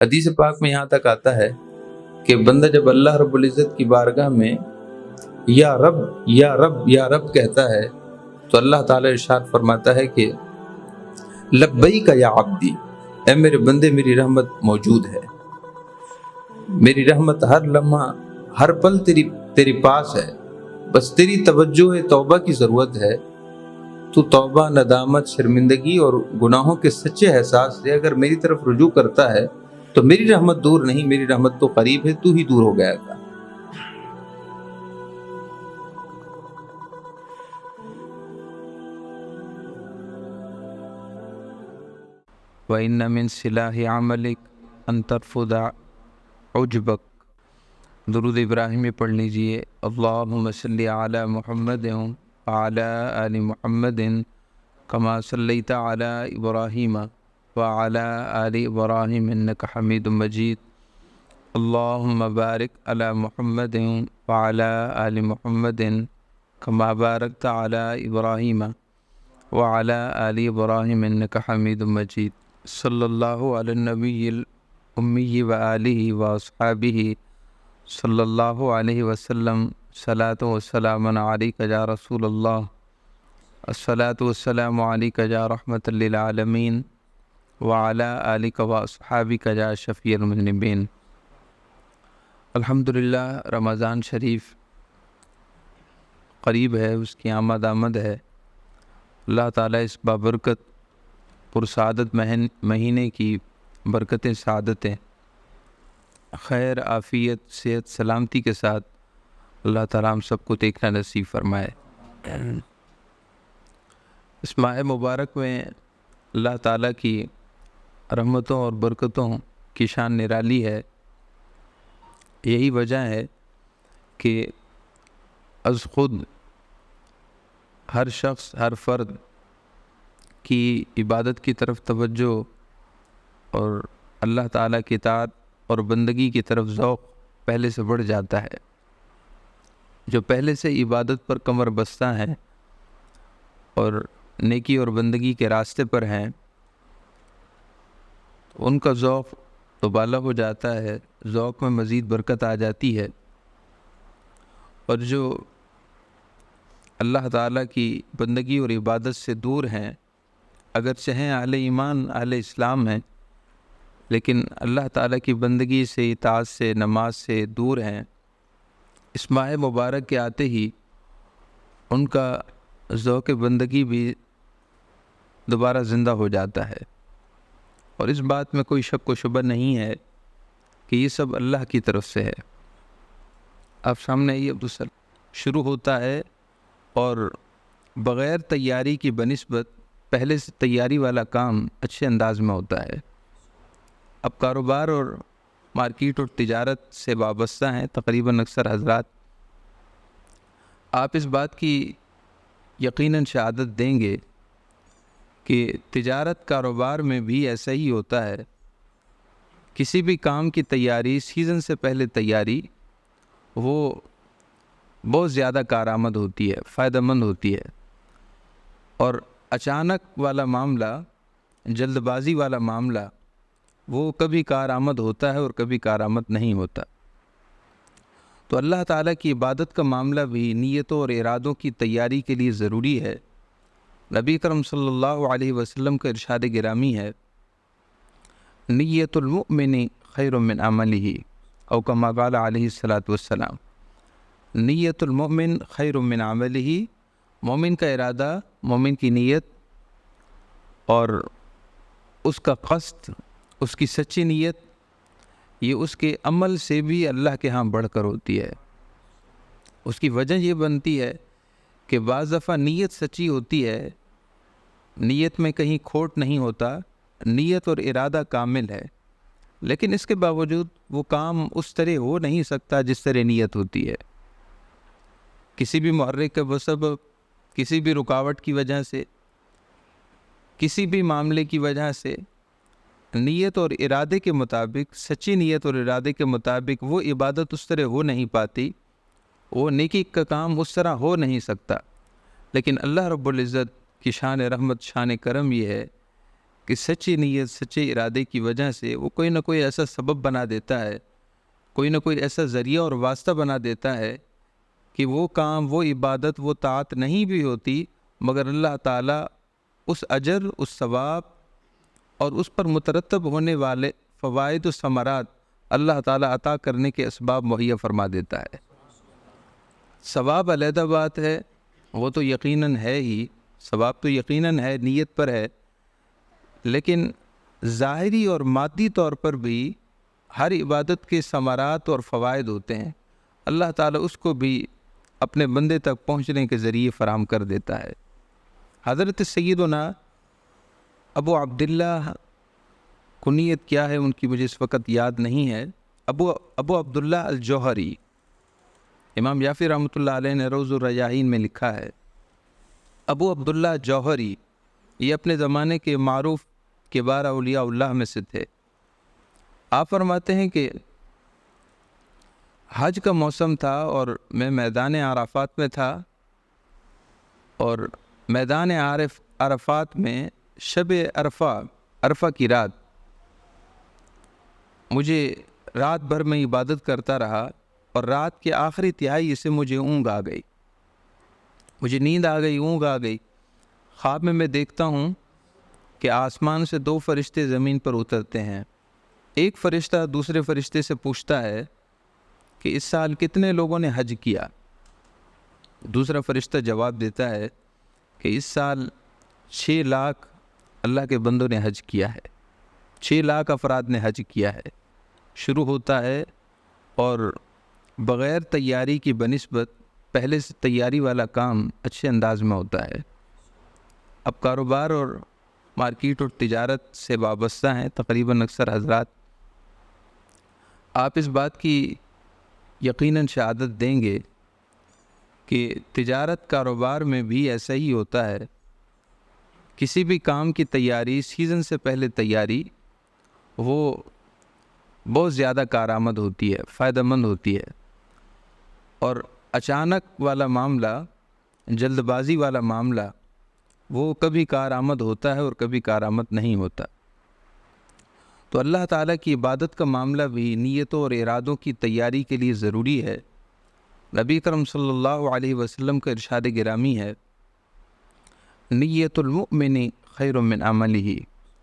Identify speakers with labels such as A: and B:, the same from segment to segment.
A: حدیث پاک میں یہاں تک آتا ہے کہ بندہ جب اللہ رب العزت کی بارگاہ میں یا رب یا رب یا رب کہتا ہے تو اللہ تعالیٰ ارشاد فرماتا ہے کہ لبیک یا عبدی، اے میرے بندے میری رحمت موجود ہے، میری رحمت ہر لمحہ ہر پل تیری پاس ہے، بس تیری توجہ توبہ کی ضرورت ہے۔ تو توبہ، ندامت، شرمندگی اور گناہوں کے سچے احساس سے اگر میری طرف رجوع کرتا ہے تو میری رحمت دور نہیں، میری رحمت تو قریب ہے، تو ہی دور ہو گیا تھا۔
B: وَإِنَّ مِن صِلَاحِ عَمَلِكَ أَن تَرْفُضَ عُجْبَكَ۔ درود ابراہیمی پڑھ لیجئے۔ اللہم صلی علی محمد وعلی آل محمد کما صلیت علی ابراہیم وعلی آل ابراہیم انک حمید مجید۔ اللہم بارک علی محمد وعلی آل محمد کما بارکت علی ابراہیم وعلی آل ابراہیم انک حمید مجید۔ صلی اللہ علی النبی الامی وآلہ واصحابہ صلی اللہ علیہ وسلم۔ صلاۃ و سلام علیک یا رسول اللہ، الصلاۃ والسلام علیک یا رحمۃ للعالمین وعلی آلک و اصحابک یا شفیع المذنبین۔ الحمدللہ رمضان شریف قریب ہے، اس کی آمد ہے۔ اللہ تعالیٰ اس بابرکت پرسعادت مہینے کی برکتیں، سعادتیں، خیر، عافیت، صحت، سلامتی کے ساتھ اللہ تعالیٰ ہم سب کو دیکھنا نصیب فرمائے۔ اس ماہ مبارک میں اللہ تعالیٰ کی رحمتوں اور برکتوں کی شان نرالی ہے۔ یہی وجہ ہے کہ از خود ہر شخص، ہر فرد کی عبادت کی طرف توجہ اور اللہ تعالیٰ کی اطاعت اور بندگی کی طرف ذوق پہلے سے بڑھ جاتا ہے۔ جو پہلے سے عبادت پر کمر بستہ ہیں اور نیکی اور بندگی کے راستے پر ہیں، ان کا ذوق تو بالا ہو جاتا ہے، ذوق میں مزید برکت آ جاتی ہے۔ اور جو اللہ تعالیٰ کی بندگی اور عبادت سے دور ہیں، اگرچہ ہیں اہل ایمان، اہل اسلام ہیں، لیکن اللہ تعالیٰ کی بندگی سے، اطاعت سے، نماز سے دور ہیں، اس ماہ مبارک کے آتے ہی ان کا ذوق بندگی بھی دوبارہ زندہ ہو جاتا ہے۔ اور اس بات میں کوئی شک و شبہ نہیں ہے کہ یہ سب اللہ کی طرف سے ہے۔ آپ سامنے یہ عبدالسلام شروع ہوتا ہے اور بغیر تیاری کی بنسبت پہلے سے تیاری والا کام اچھے انداز میں ہوتا ہے۔ اب کاروبار اور مارکیٹ اور تجارت سے وابستہ ہیں تقریباً اکثر حضرات، آپ اس بات کی یقیناً شہادت دیں گے کہ تجارت کاروبار میں بھی ایسا ہی ہوتا ہے۔ کسی بھی کام کی تیاری، سیزن سے پہلے تیاری، وہ بہت زیادہ کارآمد ہوتی ہے، فائدہ مند ہوتی ہے۔ اور اچانک والا معاملہ، جلد بازی والا معاملہ، وہ کبھی کارآمد ہوتا ہے اور کبھی کارآمد نہیں ہوتا۔ تو اللہ تعالیٰ کی عبادت کا معاملہ بھی نیتوں اور ارادوں کی تیاری کے لیے ضروری ہے۔ نبی کرم صلی اللہ علیہ وسلم کا ارشاد گرامی ہے، نیت المؤمن خیر من عملہ، او کما قال علیہ الصلاۃ والسلام۔ نیت المؤمن خیر من عملہ، مومن کا ارادہ، مومن کی نیت اور اس کا قصد، اس کی سچی نیت، یہ اس کے عمل سے بھی اللہ کے ہاں بڑھ کر ہوتی ہے۔ اس کی وجہ یہ بنتی ہے کہ بعض دفعہ نیت سچی ہوتی ہے، نیت میں کہیں کھوٹ نہیں ہوتا، نیت اور ارادہ کامل ہے، لیکن اس کے باوجود وہ کام اس طرح ہو نہیں سکتا جس طرح نیت ہوتی ہے۔ کسی بھی محرک کا سبب، کسی بھی رکاوٹ کی وجہ سے، کسی بھی معاملے کی وجہ سے نیت اور ارادے کے مطابق، سچی نیت اور ارادے کے مطابق وہ عبادت اس طرح ہو نہیں پاتی، وہ نیکی کا کام اس طرح ہو نہیں سکتا۔ لیکن اللہ رب العزت کی شان رحمت، شان کرم یہ ہے کہ سچی نیت سچے ارادے کی وجہ سے وہ کوئی نہ کوئی ایسا سبب بنا دیتا ہے، کوئی نہ کوئی ایسا ذریعہ اور واسطہ بنا دیتا ہے کہ وہ کام، وہ عبادت، وہ طاعت نہیں بھی ہوتی، مگر اللہ تعالیٰ اس اجر، اس ثواب اور اس پر مترتب ہونے والے فوائد و ثمرات اللہ تعالیٰ عطا کرنے کے اسباب مہیا فرما دیتا ہے۔ ثواب علیحدہ بات ہے، وہ تو یقیناً ہے ہی، ثواب تو یقیناً ہے، نیت پر ہے، لیکن ظاہری اور مادی طور پر بھی ہر عبادت کے ثمرات اور فوائد ہوتے ہیں، اللہ تعالیٰ اس کو بھی اپنے بندے تک پہنچنے کے ذریعے فراہم کر دیتا ہے۔ حضرت سیدنا ابو عبداللہ، کنیت کیا ہے ان کی مجھے اس وقت یاد نہیں ہے، ابو عبداللہ الجوہری، امام یافی رحمۃ اللہ علیہ نے روض الریاحین میں لکھا ہے، ابو عبداللہ جوہری یہ اپنے زمانے کے معروف کبار اولیاء اللہ میں سے تھے۔ آپ فرماتے ہیں کہ حج کا موسم تھا اور میں میدان عرفات میں تھا، اور میدان عرفات میں شب عرفہ کی رات مجھے رات بھر میں عبادت کرتا رہا، اور رات کے آخری تہائی سے مجھے اونگ آ گئی، مجھے نیند آ گئی، اونگ آ گئی۔ خواب میں دیکھتا ہوں کہ آسمان سے 2 فرشتے زمین پر اترتے ہیں۔ ایک فرشتہ دوسرے فرشتے سے پوچھتا ہے کہ اس سال کتنے لوگوں نے حج کیا؟ دوسرا فرشتہ جواب دیتا ہے کہ اس سال 6 لاکھ اللہ کے بندوں نے حج کیا ہے، 6 لاکھ افراد نے حج کیا ہے۔ شروع ہوتا ہے اور بغیر تیاری کی بنسبت پہلے سے تیاری والا کام اچھے انداز میں ہوتا ہے۔ اب کاروبار اور مارکیٹ اور تجارت سے وابستہ ہیں تقریباً اکثر حضرات، آپ اس بات کی یقیناً شہادت دیں گے کہ تجارت کاروبار میں بھی ایسا ہی ہوتا ہے۔ کسی بھی کام کی تیاری، سیزن سے پہلے تیاری، وہ بہت زیادہ کارآمد ہوتی ہے، فائدہ مند ہوتی ہے، اور اچانک والا معاملہ، جلد بازی والا معاملہ، وہ کبھی کارآمد ہوتا ہے اور کبھی کارآمد نہیں ہوتا۔ تو اللہ تعالیٰ کی عبادت کا معاملہ بھی نیتوں اور ارادوں کی تیاری کے لیے ضروری ہے۔ نبی کرم صلی اللہ علیہ وسلم کا ارشاد گرامی ہے، نیت المؤمن خیر من عملہ،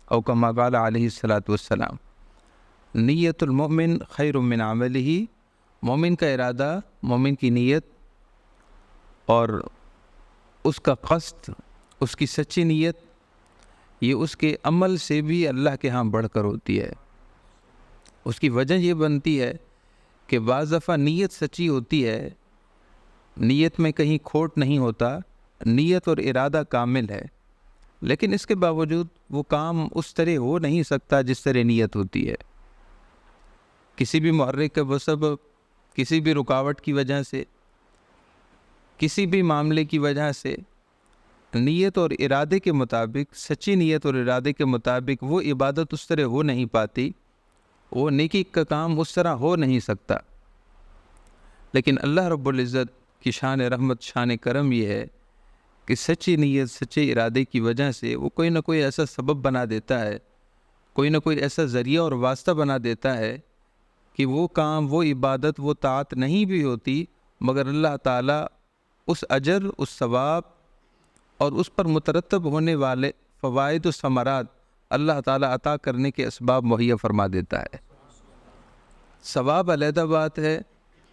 B: او کما قال علیہ الصلاۃ والسلام، نیت المؤمن خیر من عملہ، مومن کا ارادہ، مومن کی نیت اور اس کا قصد، اس کی سچی نیت، یہ اس کے عمل سے بھی اللہ کے ہاں بڑھ کر ہوتی ہے۔ اس کی وجہ یہ بنتی ہے کہ بعض دفعہ نیت سچی ہوتی ہے، نیت میں کہیں کھوٹ نہیں ہوتا، نیت اور ارادہ کامل ہے، لیکن اس کے باوجود وہ کام اس طرح ہو نہیں سکتا جس طرح نیت ہوتی ہے۔ کسی بھی محرک کا سبب، کسی بھی رکاوٹ کی وجہ سے، کسی بھی معاملے کی وجہ سے نیت اور ارادے کے مطابق، سچی نیت اور ارادے کے مطابق وہ عبادت اس طرح ہو نہیں پاتی، وہ نیکی کا کام اس طرح ہو نہیں سکتا۔ لیکن اللہ رب العزت کی شان رحمت، شان کرم یہ ہے کہ سچی نیت، سچے ارادے کی وجہ سے وہ کوئی نہ کوئی ایسا سبب بنا دیتا ہے، کوئی نہ کوئی ایسا ذریعہ اور واسطہ بنا دیتا ہے کہ وہ کام، وہ عبادت، وہ طاعت نہیں بھی ہوتی، مگر اللہ تعالیٰ اس اجر، اس ثواب اور اس پر مترتب ہونے والے فوائد و ثمرات اللہ تعالیٰ عطا کرنے کے اسباب مہیا فرما دیتا ہے۔ ثواب علیحدہ بات ہے،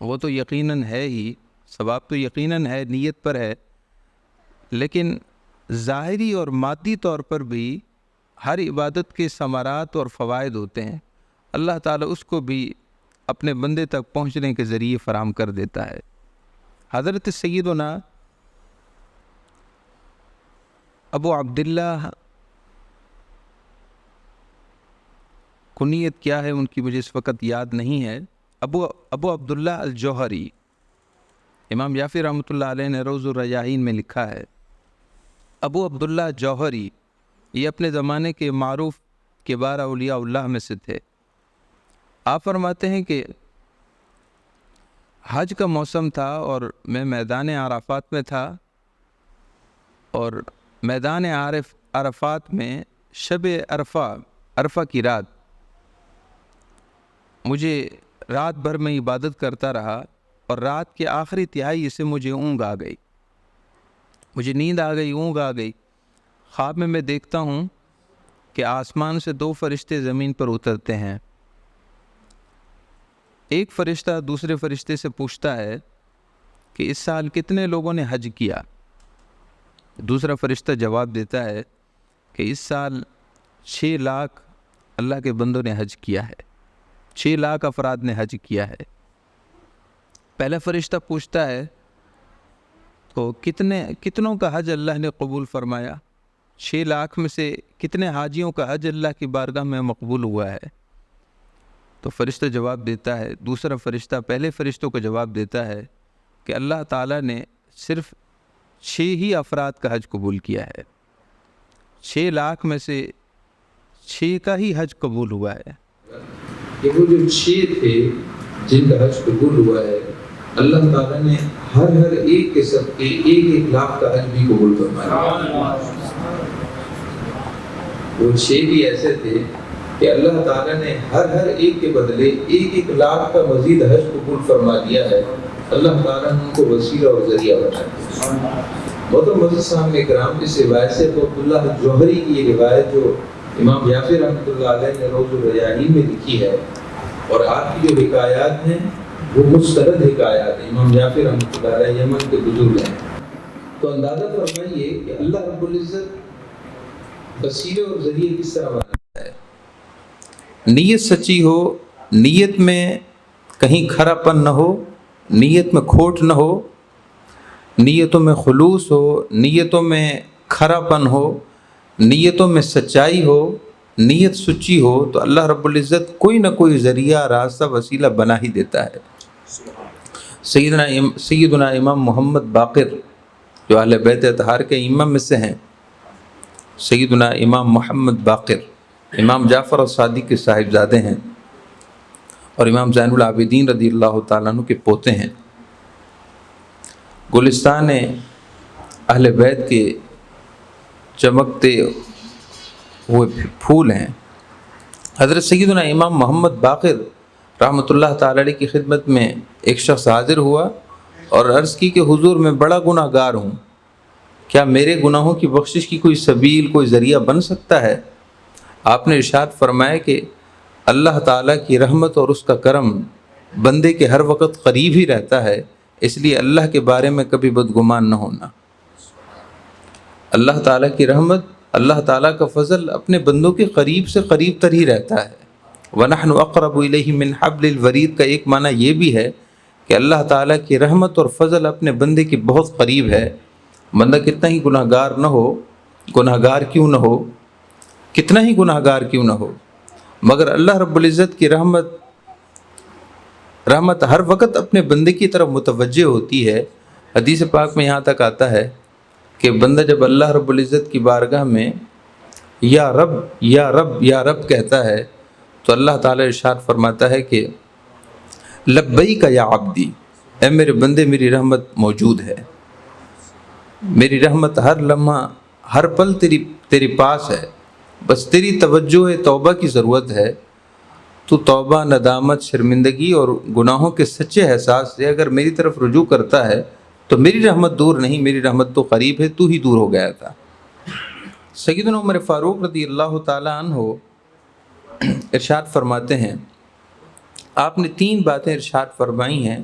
B: وہ تو یقیناً ہے ہی، ثواب تو یقیناً ہے، نیت پر ہے، لیکن ظاہری اور مادی طور پر بھی ہر عبادت کے ثمرات اور فوائد ہوتے ہیں، اللہ تعالیٰ اس کو بھی اپنے بندے تک پہنچنے کے ذریعے فراہم کر دیتا ہے۔ حضرت سیدنا ابو عبداللہ، کنیت کیا ہے ان کی مجھے اس وقت یاد نہیں ہے، ابو عبداللہ الجوہری، امام یافی رحمۃ اللہ علیہ نے روض الریاحین میں لکھا ہے، ابو عبداللہ جوہری یہ اپنے زمانے کے معروف کبار اولیاء اللہ میں سے تھے۔ آپ فرماتے ہیں کہ حج کا موسم تھا اور میں میدان عرفات میں تھا، اور میدان عرفات میں شب عرفہ کی رات مجھے رات بھر میں عبادت کرتا رہا اور رات کے آخری تہائی سے مجھے اونگ آ گئی، مجھے نیند آ گئی، اونگ آ گئی۔ خواب میں دیکھتا ہوں کہ آسمان سے 2 فرشتے زمین پر اترتے ہیں۔ ایک فرشتہ دوسرے فرشتے سے پوچھتا ہے کہ اس سال کتنے لوگوں نے حج کیا؟ دوسرا فرشتہ جواب دیتا ہے کہ اس سال 6 لاکھ اللہ کے بندوں نے حج کیا ہے، 6 لاکھ افراد نے حج کیا ہے۔ پہلا فرشتہ پوچھتا ہے تو کتنوں کا حج اللہ نے قبول فرمایا؟ 6 لاکھ میں سے کتنے حاجیوں کا حج اللہ کی بارگاہ میں مقبول ہوا ہے؟ تو فرشتہ جواب دیتا ہے، دوسرا فرشتہ پہلے فرشتوں کو جواب دیتا ہے کہ اللہ تعالیٰ نے صرف 6 ہی افراد کا حج قبول کیا ہے، 6 لاکھ میں سے 6 کا ہی حج قبول ہوا ہے۔
A: کہ وہ جو 6 تھے جن کا حج قبول ہوا ہے، اللہ تعالیٰ نے ہر ایک کے سب کے 1 لاکھ کا حج بھی قبول فرمایا۔ وہ 6 بھی ایسے تھے کہ اللہ تعالیٰ نے ہر ایک کے بدلے 1 لاکھ کا مزید حج قبول فرما دیا ہے۔ اللہ تعالیٰ نے ان کو وسیلہ اور ذریعہ بنا دیا۔ محترم معزز سامعین اکرام، اس روایت سے تو عبداللہ جوہری کی یہ روایت جو امام یافع رحمۃ اللہ علیہ نے روض الریاحین میں لکھی ہے، اور آپ کی جو حکایات ہیں وہ مستند حکایات ہیں، امام یافع رحمۃ اللہ علیہ یمن کے بزرگ ہیں، تو اندازہ فرمائیے کہ اللہ رب العزت وسیلے اور ذریعے کس طرح بناتا ہے۔
B: نیت سچی ہو، نیت میں کہیں کھرا پن نہ ہو، نیت میں کھوٹ نہ ہو، نیتوں میں خلوص ہو، نیتوں میں کھرا پن ہو، نیتوں میں سچائی ہو، نیت سچی ہو، تو اللہ رب العزت کوئی نہ کوئی ذریعہ، راستہ، وسیلہ بنا ہی دیتا ہے۔ سیدنا امام محمد باقر جو اہل بیت اطہار کے امام میں سے ہیں، سیدنا امام محمد باقر امام جعفر الصادق کے صاحبزادے ہیں اور امام زین العابدین رضی اللہ تعالیٰ عنہ کے پوتے ہیں۔ گلستان اہل بیت کے چمکتے ہوئے پھول ہیں۔ حضرت سیدنا امام محمد باقر رحمۃ اللہ تعالیٰ علیہ کی خدمت میں ایک شخص حاضر ہوا اور عرض کی کہ حضور میں بڑا گناہ گار ہوں، کیا میرے گناہوں کی بخشش کی کوئی سبیل، کوئی ذریعہ بن سکتا ہے؟ آپ نے ارشاد فرمایا کہ اللہ تعالیٰ کی رحمت اور اس کا کرم بندے کے ہر وقت قریب ہی رہتا ہے، اس لیے اللہ کے بارے میں کبھی بدگمان نہ ہونا۔ اللہ تعالیٰ کی رحمت، اللہ تعالیٰ کا فضل اپنے بندوں کے قریب سے قریب تر ہی رہتا ہے۔ وَنَحْنُ أَقْرَبُ إِلَيْهِ مِنْ حَبْلِ الْوَرِيدِ کا ایک معنی یہ بھی ہے کہ اللہ تعالیٰ کی رحمت اور فضل اپنے بندے کے بہت قریب ہے۔ بندہ کتنا ہی گناہ گار نہ ہو، گناہ گار کیوں نہ ہو، کتنا ہی گناہ گار کیوں نہ ہو، مگر اللہ رب العزت کی رحمت ہر وقت اپنے بندے کی طرف متوجہ ہوتی ہے۔ حدیث پاک میں یہاں تک آتا ہے کہ بندہ جب اللہ رب العزت کی بارگاہ میں یا رب یا رب یا رب کہتا ہے تو اللہ تعالیٰ ارشاد فرماتا ہے کہ لبیک یا عبدی، اے میرے بندے میری رحمت موجود ہے، میری رحمت ہر لمحہ ہر پل تیری پاس ہے، بس تیری توجہ توبہ کی ضرورت ہے۔ تو توبہ، ندامت، شرمندگی اور گناہوں کے سچے احساس سے اگر میری طرف رجوع کرتا ہے تو میری رحمت دور نہیں، میری رحمت تو قریب ہے، تو ہی دور ہو گیا تھا۔ سیدنا عمر فاروق رضی اللہ تعالیٰ عنہ ارشاد فرماتے ہیں، آپ نے 3 باتیں ارشاد فرمائی ہیں،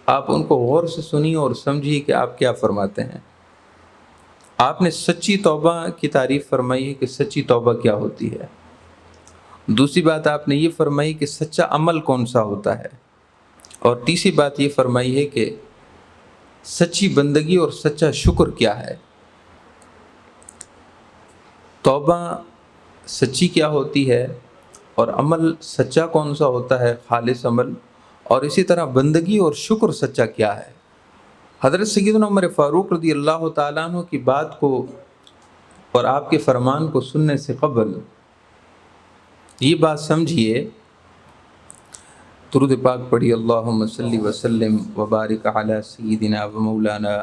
B: آپ ان کو غور سے سنیے اور سمجھیے کہ آپ کیا فرماتے ہیں۔ آپ نے سچی توبہ کی تعریف فرمائی ہے کہ سچی توبہ کیا ہوتی ہے۔ دوسری بات آپ نے یہ فرمائی کہ سچا عمل کون سا ہوتا ہے، اور تیسری بات یہ فرمائی ہے کہ سچی بندگی اور سچا شکر کیا ہے۔ توبہ سچی کیا ہوتی ہے اور عمل سچا کون سا ہوتا ہے، خالص عمل، اور اسی طرح بندگی اور شکر سچا کیا ہے۔ حضرت سیدنا عمر فاروق رضی اللہ تعالیٰ عنہ کی بات کو اور آپ کے فرمان کو سننے سے قبل یہ بات سمجھیے، درود پاک پڑھی، اللہم صلی وسلم وبارک علی سیدنا و مولانا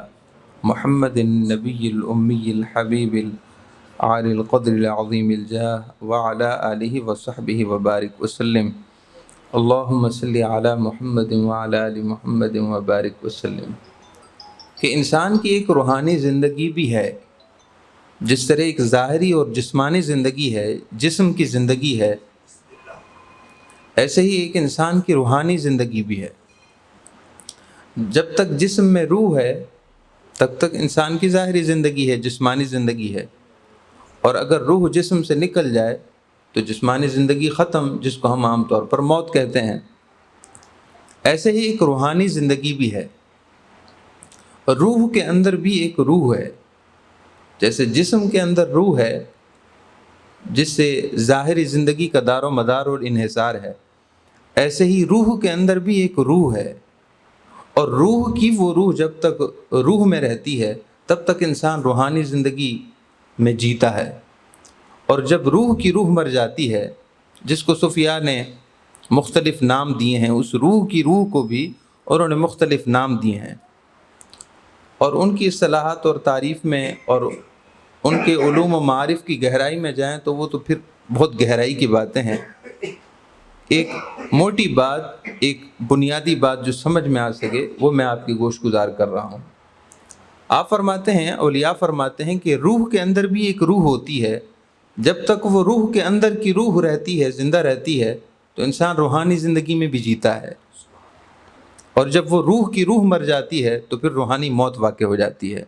B: محمد النبی الامی الحبیب
A: عالی القدر العظیم الجاہ وعلی آلہ وصحبہ وبارک وسلم اللہم صلی علی محمد وعلی آل محمد وبارک وسلم۔ کہ انسان کی ایک روحانی زندگی بھی ہے، جس طرح ایک ظاہری اور جسمانی زندگی ہے، جسم کی زندگی ہے، ایسے ہی ایک انسان کی روحانی زندگی بھی ہے۔ جب تک جسم میں روح ہے تب تک انسان کی ظاہری زندگی ہے، جسمانی زندگی ہے، اور اگر روح جسم سے نکل جائے تو جسمانی زندگی ختم، جس کو ہم عام طور پر موت کہتے ہیں۔ ایسے ہی ایک روحانی زندگی بھی ہے، روح کے اندر بھی ایک روح ہے۔ جیسے جسم کے اندر روح ہے جس سے ظاہری زندگی کا دار و مدار اور انحصار ہے، ایسے ہی روح کے اندر بھی ایک روح ہے، اور روح کی وہ روح جب تک روح میں رہتی ہے تب تک انسان روحانی زندگی میں جیتا ہے، اور جب روح کی روح مر جاتی ہے، جس کو صوفیاء نے مختلف نام دیے ہیں، اس روح کی روح کو بھی انہوں نے مختلف نام دیے ہیں، اور ان کی اصطلاحات اور تعریف میں اور ان کے علوم و معارف کی گہرائی میں جائیں تو وہ تو پھر بہت گہرائی کی باتیں ہیں۔ ایک موٹی بات، ایک بنیادی بات جو سمجھ میں آ سکے وہ میں آپ کی گوش گزار کر رہا ہوں۔ آپ فرماتے ہیں، اولیاء فرماتے ہیں کہ روح کے اندر بھی ایک روح ہوتی ہے، جب تک وہ روح کے اندر کی روح رہتی ہے، زندہ رہتی ہے، تو انسان روحانی زندگی میں بھی جیتا ہے، اور جب وہ روح کی روح مر جاتی ہے تو پھر روحانی موت واقع ہو جاتی ہے۔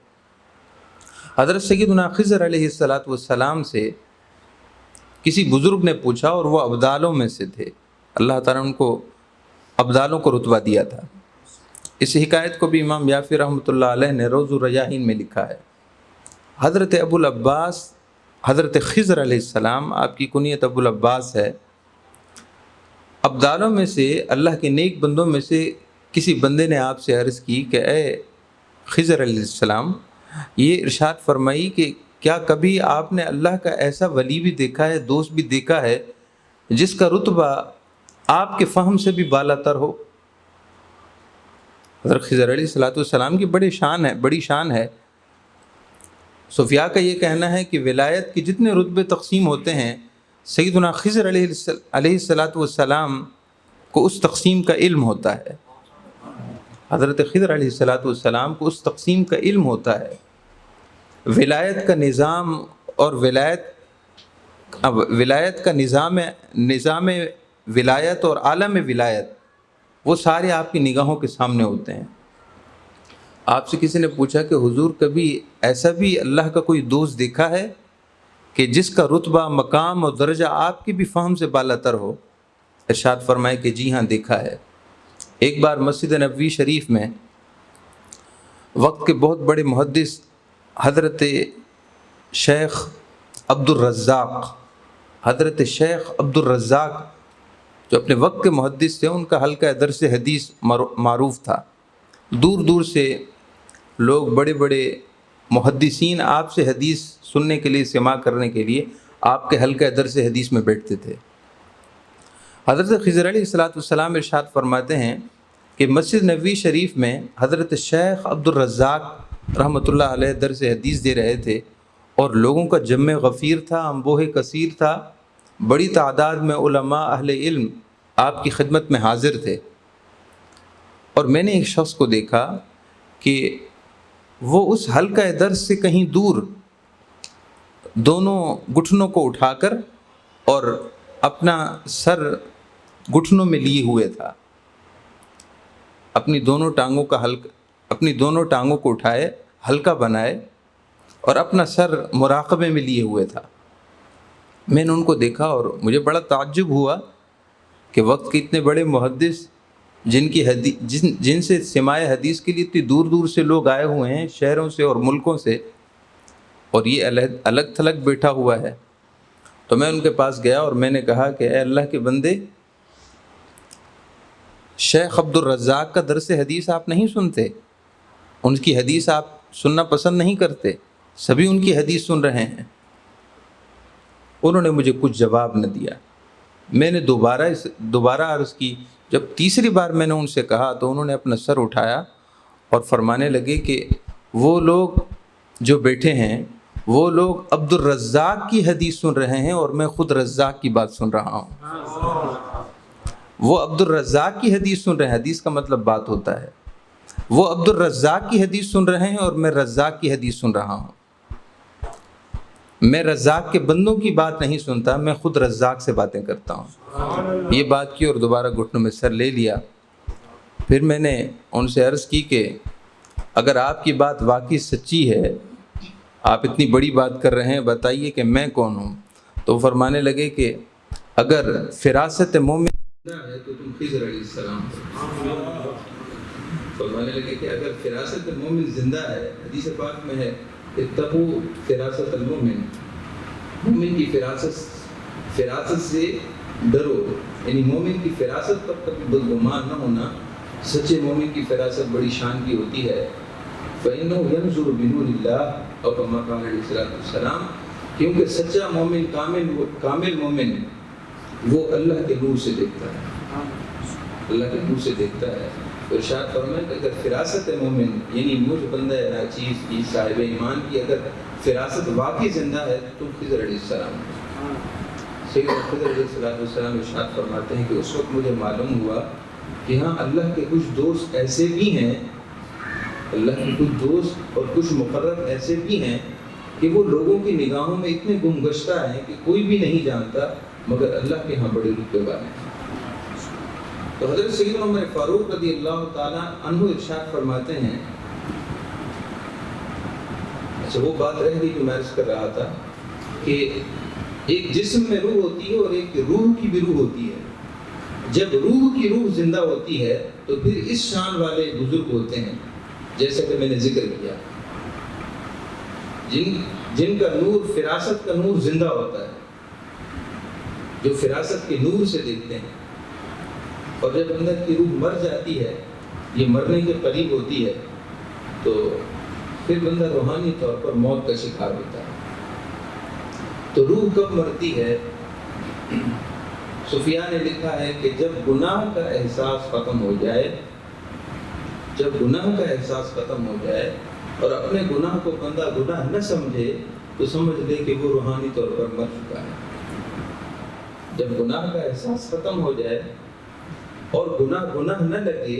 A: حضرت سیدنا خضر علیہ السلام سے کسی بزرگ نے پوچھا، اور وہ ابدالوں میں سے تھے، اللہ تعالیٰ نے ان کو ابدالوں کو رتبہ دیا تھا۔ اس حکایت کو بھی امام یافی رحمۃ اللہ علیہ نے روض الریاحین میں لکھا ہے۔ حضرت ابو العباس حضرت خضر علیہ السلام، آپ کی کنیت ابو العباس ہے، ابدالوں میں سے اللہ کے نیک بندوں میں سے کسی بندے نے آپ سے عرض کی کہ اے خضر علیہ السلام، یہ ارشاد فرمائی کہ کیا کبھی آپ نے اللہ کا ایسا ولی بھی دیکھا ہے، دوست بھی دیکھا ہے، جس کا رتبہ آپ کے فہم سے بھی بالا تر ہو؟ حضرت خضر علیہ السلام کی بڑی شان ہے۔ صوفیاء کا یہ کہنا ہے کہ ولایت کے جتنے رتبے تقسیم ہوتے ہیں، سیدنا خضر علیہ السلام کو اس تقسیم کا علم ہوتا ہے۔ حضرت خضر علیہ السلام کو اس تقسیم کا علم ہوتا ہے۔ ولایت کا نظام اور ولایت کا نظام ولایت اور عالم ولایت، وہ سارے آپ کی نگاہوں کے سامنے ہوتے ہیں۔ آپ سے کسی نے پوچھا کہ حضور کبھی ایسا بھی اللہ کا کوئی دوست دیکھا ہے کہ جس کا رتبہ، مقام اور درجہ آپ کی بھی فہم سے بالا تر ہو؟ ارشاد فرمائے کہ جی ہاں، دیکھا ہے۔ ایک بار مسجد نبوی شریف میں وقت کے بہت بڑے محدث حضرت شیخ عبد الرزاق جو اپنے وقت کے محدث تھے، ان کا حلقہ درس حدیث معروف تھا۔ دور دور سے لوگ، بڑے بڑے محدثین آپ سے حدیث سننے کے لیے، سماع کرنے کے لیے آپ کے حلقہ درس حدیث میں بیٹھتے تھے۔ حضرت خضر علیہ السلام ارشاد فرماتے ہیں کہ مسجد نبوی شریف میں حضرت شیخ عبد الرزاق رحمۃ اللہ علیہ درس حدیث دے رہے تھے، اور لوگوں کا جمع غفیر تھا، انبوہ کثیر تھا، بڑی تعداد میں علماء اہل علم آپ کی خدمت میں حاضر تھے۔ اور میں نے ایک شخص کو دیکھا کہ وہ اس حلقہ درس سے کہیں دور دونوں گھٹنوں کو اٹھا کر اور اپنا سر گھٹنوں میں لیے ہوئے تھا، اپنی دونوں ٹانگوں کو اٹھائے، حلقہ بنائے اور اپنا سر مراقبے میں لیے ہوئے تھا۔ میں نے ان کو دیکھا اور مجھے بڑا تعجب ہوا کہ وقت کے اتنے بڑے محدث جن سے سماع حدیث کے لیے اتنی دور دور سے لوگ آئے ہوئے ہیں، شہروں سے اور ملکوں سے، اور یہ الگ تھلگ بیٹھا ہوا ہے۔ تو میں ان کے پاس گیا اور میں نے کہا کہ اے اللہ کے بندے، شیخ عبد الرزاق کا درس حدیث آپ نہیں سنتے، ان کی حدیث آپ سننا پسند نہیں کرتے، سبھی ان کی حدیث سن رہے ہیں۔ انہوں نے مجھے کچھ جواب نہ دیا۔ میں نے دوبارہ عرض کی۔ جب تیسری بار میں نے ان سے کہا تو انہوں نے اپنا سر اٹھایا اور فرمانے لگے کہ وہ لوگ جو بیٹھے ہیں وہ لوگ عبد الرزاق کی حدیث سن رہے ہیں اور میں خود رزاق کی بات سن رہا ہوں. وہ عبد الرزاق کی حدیث سن رہے ہیں، حدیث کا مطلب بات ہوتا ہے. وہ عبد الرزاق کی حدیث سن رہے ہیں اور میں رزاق کی حدیث سن رہا ہوں. میں رزاق کے بندوں کی بات نہیں سنتا، میں خود رزاق سے باتیں کرتا ہوں. یہ بات کی اور دوبارہ گھٹنوں میں سر لے لیا. پھر میں نے ان سے عرض کی کہ اگر آپ کی بات واقعی سچی ہے، آپ اتنی بڑی بات کر رہے ہیں، بتائیے کہ میں کون ہوں. تو وہ فرمانے لگے کہ اگر فراست مومن ہے تو تم خضر علیہ السلام ہو. فرمانے لگے کہ اگر فراست مومن زندہ ہے، حدیث پاک میں ہے اتقوا فراست المومن، مومن کی فراست سے ڈرو. یعنی مومن کی فراست پر کبھی بدگمان نہ ہونا. سچے مومن کی فراست بڑی شان کی ہوتی ہے. فَإِنَّهُ يَنْظُرُ بِنُورِ اللَّهِ اور كَمَا قَالَ علیہ الصلوٰۃ والسلام، کیونکہ سچا مومن کامل مومن وہ اللہ کے نور سے دیکھتا ہے، اللہ کے نور سے دیکھتا ہے. تو ارشاد فرمائے کہ اگر فراست مومن یعنی مجھ بندہ ناچیز کی صاحب ایمان کی اگر فراست واقعی زندہ ہے تو تم خضر علیہ السلام ہو. سیدنا خضر علیہ السلام ارشاد فرماتے ہیں کہ اس وقت مجھے معلوم ہوا کہ ہاں اللہ کے کچھ دوست ایسے بھی ہیں، اللہ کے کچھ دوست اور کچھ مقرب ایسے بھی ہیں کہ وہ لوگوں کی نگاہوں میں اتنے گم گشتہ ہیں کہ کوئی بھی نہیں جانتا مگر اللہ کے ہاں بڑے رتبے والے ہیں. تو حضرت سیدنا عمر فاروق رضی اللہ تعالیٰ عنہ ارشاد فرماتے ہیں، اچھا وہ بات رہ گئی جو میں عرض کر رہا تھا کہ ایک جسم میں روح ہوتی ہے اور ایک روح کی بھی روح ہوتی ہے. جب روح کی روح زندہ ہوتی ہے تو پھر اس شان والے بزرگ ہوتے ہیں جیسا کہ میں نے ذکر کیا، جن کا نور فراست کا نور زندہ ہوتا ہے، جو فراست کے نور سے دیکھتے ہیں. اور جب اندر کی روح مر جاتی ہے، یہ مرنے کے قریب ہوتی ہے، تو پھر بندہ روحانی طور پر موت کا شکار ہوتا ہے. تو روح کب مرتی ہے؟ سفیان نے لکھا ہے کہ جب گناہ کا احساس ختم ہو جائے، جب گناہ کا احساس ختم ہو جائے اور اپنے گناہ کو بندہ گناہ نہ سمجھے تو سمجھ لے کہ وہ روحانی طور پر مر چکا ہے. جب گناہ کا احساس ختم ہو جائے اور گناہ نہ لگے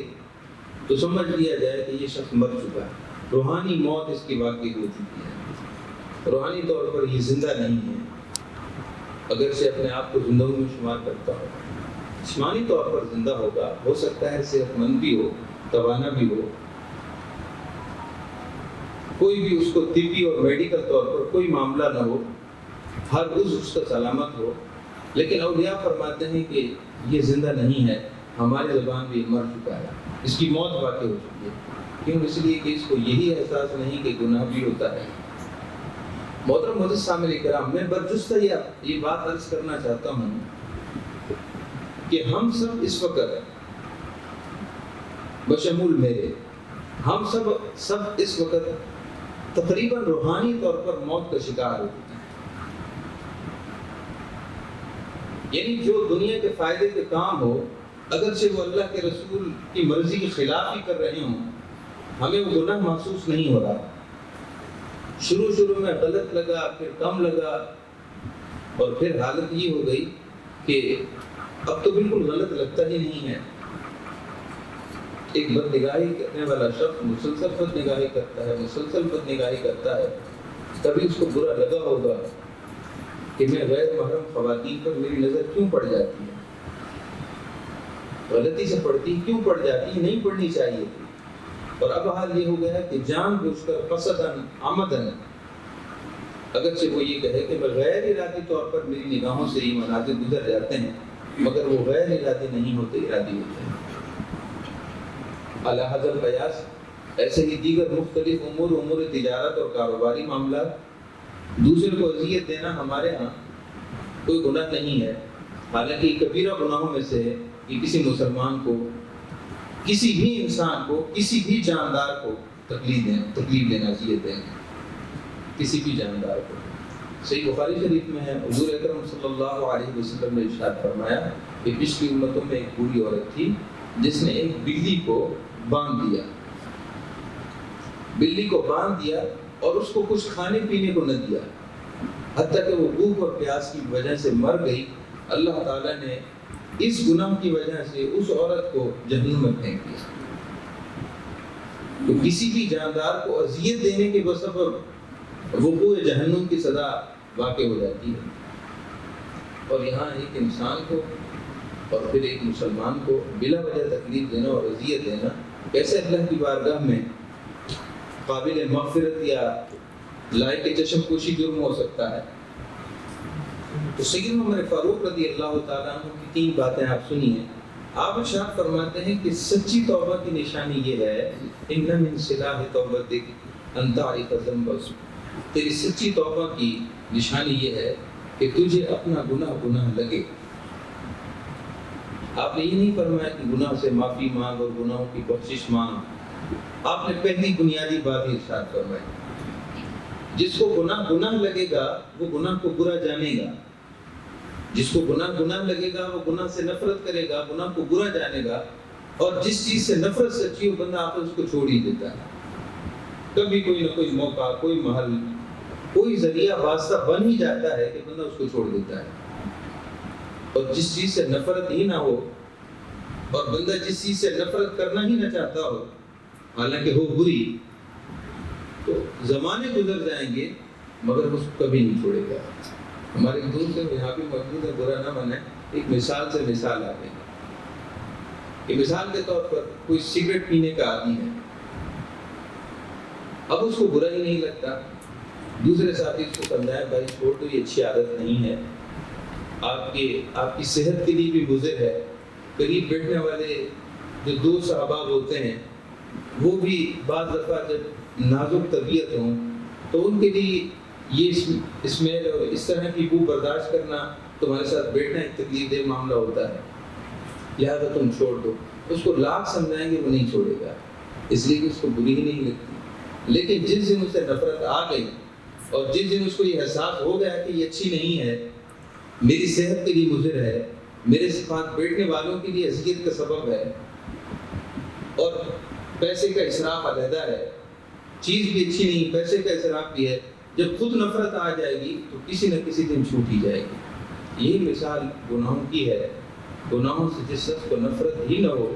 A: تو سمجھ لیا جائے کہ یہ شخص مر چکا ہے. روحانی موت اس کی واقعی ہو چکی ہے، روحانی طور پر یہ زندہ نہیں ہے، اگرچہ اپنے آپ کو زندہ میں شمار کرتا ہو. جسمانی طور پر زندہ ہوگا، ہو سکتا ہے صحت مند بھی ہو، توانا بھی ہو، کوئی بھی اس کو طبی اور میڈیکل طور پر کوئی معاملہ نہ ہو، ہر عضو اس کا سلامت ہو، لیکن اولیاء فرماتے ہیں کہ یہ زندہ نہیں ہے، ہماری زبان بھی مر چکا ہے، اس کی موت واقع ہو چکی ہے. کیوں؟ اس لیے کہ اس کو یہی احساس نہیں کہ گناہ بھی ہوتا ہے. محترم معزز سامعین کرام، میں برجستہ یہ بات عرض کرنا چاہتا ہوں کہ ہم سب اس وقت بشمول میرے، ہم سب اس وقت تقریباً روحانی طور پر موت کا شکار ہو چکے ہیں. یعنی جو دنیا کے فائدے کے کام ہو، اگرچہ وہ اللہ کے رسول کی مرضی کے خلاف ہی کر رہے ہوں، ہمیں وہ گناہ محسوس نہیں ہو رہا. شروع میں غلط لگا، پھر کم لگا، اور پھر حالت یہ ہو گئی کہ اب تو بالکل غلط لگتا ہی نہیں ہے. ایک بد نگاہی کرنے والا شخص مسلسل بد نگاہی کرتا ہے، کبھی اس کو برا لگا ہوگا کہ میں غیر محرم خواتین پر میری نظر کیوں پڑ جاتی ہے، غلطی سے پڑتی کیوں پڑ جاتی ہے، نہیں پڑنی چاہیے تھی. اور اب حال یہ ہو گیا کہ جان بوجھ کر قصداً عمداً، اگرچہ وہ یہ کہے کہ میں غیر ارادی طور پر میری نگاہوں سے یہ مناظر گزر جاتے ہیں، مگر وہ غیر ارادی نہیں ہوتے، ارادی ہوتے ہیں. اعلیٰ حضرت قیاس ایسے ہی دیگر مختلف امور تجارت اور کاروباری معاملات، دوسرے کو اذیت دینا ہمارے ہاں کوئی گناہ نہیں ہے. حالانکہ یہ کبیرہ گناہوں میں سے ہے کہ کسی مسلمان کو، کسی بھی انسان کو، کسی بھی جاندار کو تکلیف دینا، اذیت دینا کسی بھی جاندار کو. صحیح بخاری شریف میں ہے، حضور اکرم صلی اللہ علیہ وسلم نے ارشاد فرمایا کہ پچھلی امتوں میں ایک بوڑھی عورت تھی جس نے ایک بلی کو باندھ دیا. اور اس کو کچھ کھانے پینے کو نہ دیا، حتیٰ کہ وہ بھوک اور پیاس کی وجہ سے مر گئی، اللہ تعالیٰ نے اس گناہ کی وجہ سے اس عورت کو جہنم میں پھینک دیا۔ تو کسی بھی جاندار کو اذیت دینے کے بسبب وقوع جہنم کی سزا واقع ہو جاتی ہے، اور یہاں ایک انسان کو اور پھر ایک مسلمان کو بلا وجہ تکلیف دینا اور اذیت دینا کیسے اللہ کی بارگاہ میں قابل مغفرت یا لائق چشم پوشی جرم ہو سکتا ہے؟ تو سیدنا عمر فاروق رضی اللہ تعالیٰ عنہ کی 3 باتیں آپ سنیے۔ آپ ارشاد فرماتے ہیں کہ سچی توبہ کی نشانی یہ ہے، ان من صلاح توبتک ان تعرف ذنبک، تیری سچی توبہ کی نشانی یہ ہے کہ تجھے اپنا گناہ لگے۔ آپ نے یہ نہیں فرمایا کہ گناہ سے معافی مانگ اور گناہوں کی بخشش مانگ، آپ نے پہلی بنیادی بات ہی ارشاد فرمائی۔ جس کو گناہ لگے گا وہ گناہ کو برا جانے گا، جس کو گناہ لگے گا وہ گناہ سے نفرت کرے گا، گناہ کو برا جانے گا، اور جس چیز سے نفرت سچی ہو بندہ آپ اس کو چھوڑ ہی دیتا ہے۔ کبھی کوئی نہ کوئی موقع، کوئی محل، کوئی ذریعہ واسطہ بن ہی جاتا ہے کہ بندہ اس کو چھوڑ دیتا ہے۔ اور جس چیز سے نفرت ہی نہ ہو، اور بندہ جس چیز سے نفرت کرنا ہی نہ چاہتا ہو حالانکہ ہو بری، تو زمانے گزر جائیں گے مگر اس کو کبھی نہیں چھوڑے گا۔ ہمارے ایک دوست ہے یہاں بھی موجود ہے، برا نہ مانے، ایک مثال سے مثال آ گئی کہ مثال کے طور پر کوئی سگریٹ پینے کا عادی ہے، اب اس کو برا ہی نہیں لگتا، دوسرے ساتھی اس کو سمجھائے بھائی چھوڑ دو، یہ اچھی عادت نہیں ہے، آپ کی صحت کے لیے بھی مضر ہے۔ قریب بیٹھنے والے جو 2 صحابہ ہوتے ہیں وہ بھی بعض دفعہ جب نازک طبیعت ہوں تو ان کے لیے یہ اسمیل اور اس طرح کی بو برداشت کرنا تمہارے ساتھ بیٹھنا ایک تکلیف دہ معاملہ ہوتا ہے، لہٰذا تم چھوڑ دو۔ اس کو لاکھ سمجھائیں گے وہ نہیں چھوڑے گا، اس لیے کہ اس کو بری ہی نہیں لگتی۔ لیکن جس دن اسے نفرت آ گئی اور جس دن اس کو یہ احساس ہو گیا کہ یہ اچھی نہیں ہے، میری صحت کے لیے مضر ہے، میرے ساتھ بیٹھنے والوں کے لیے اذیت کا سبب ہے، اور پیسے کا اسراف علیحدہ ہے، چیز بھی اچھی نہیں، پیسے کا اسراف بھی ہے، جب خود نفرت آ جائے گی تو کسی نہ کسی دن چھوٹ ہی جائے گی۔ یہی مثال گناہوں کی ہے۔ گناہوں سے جس شخص کو نفرت ہی نہ ہو،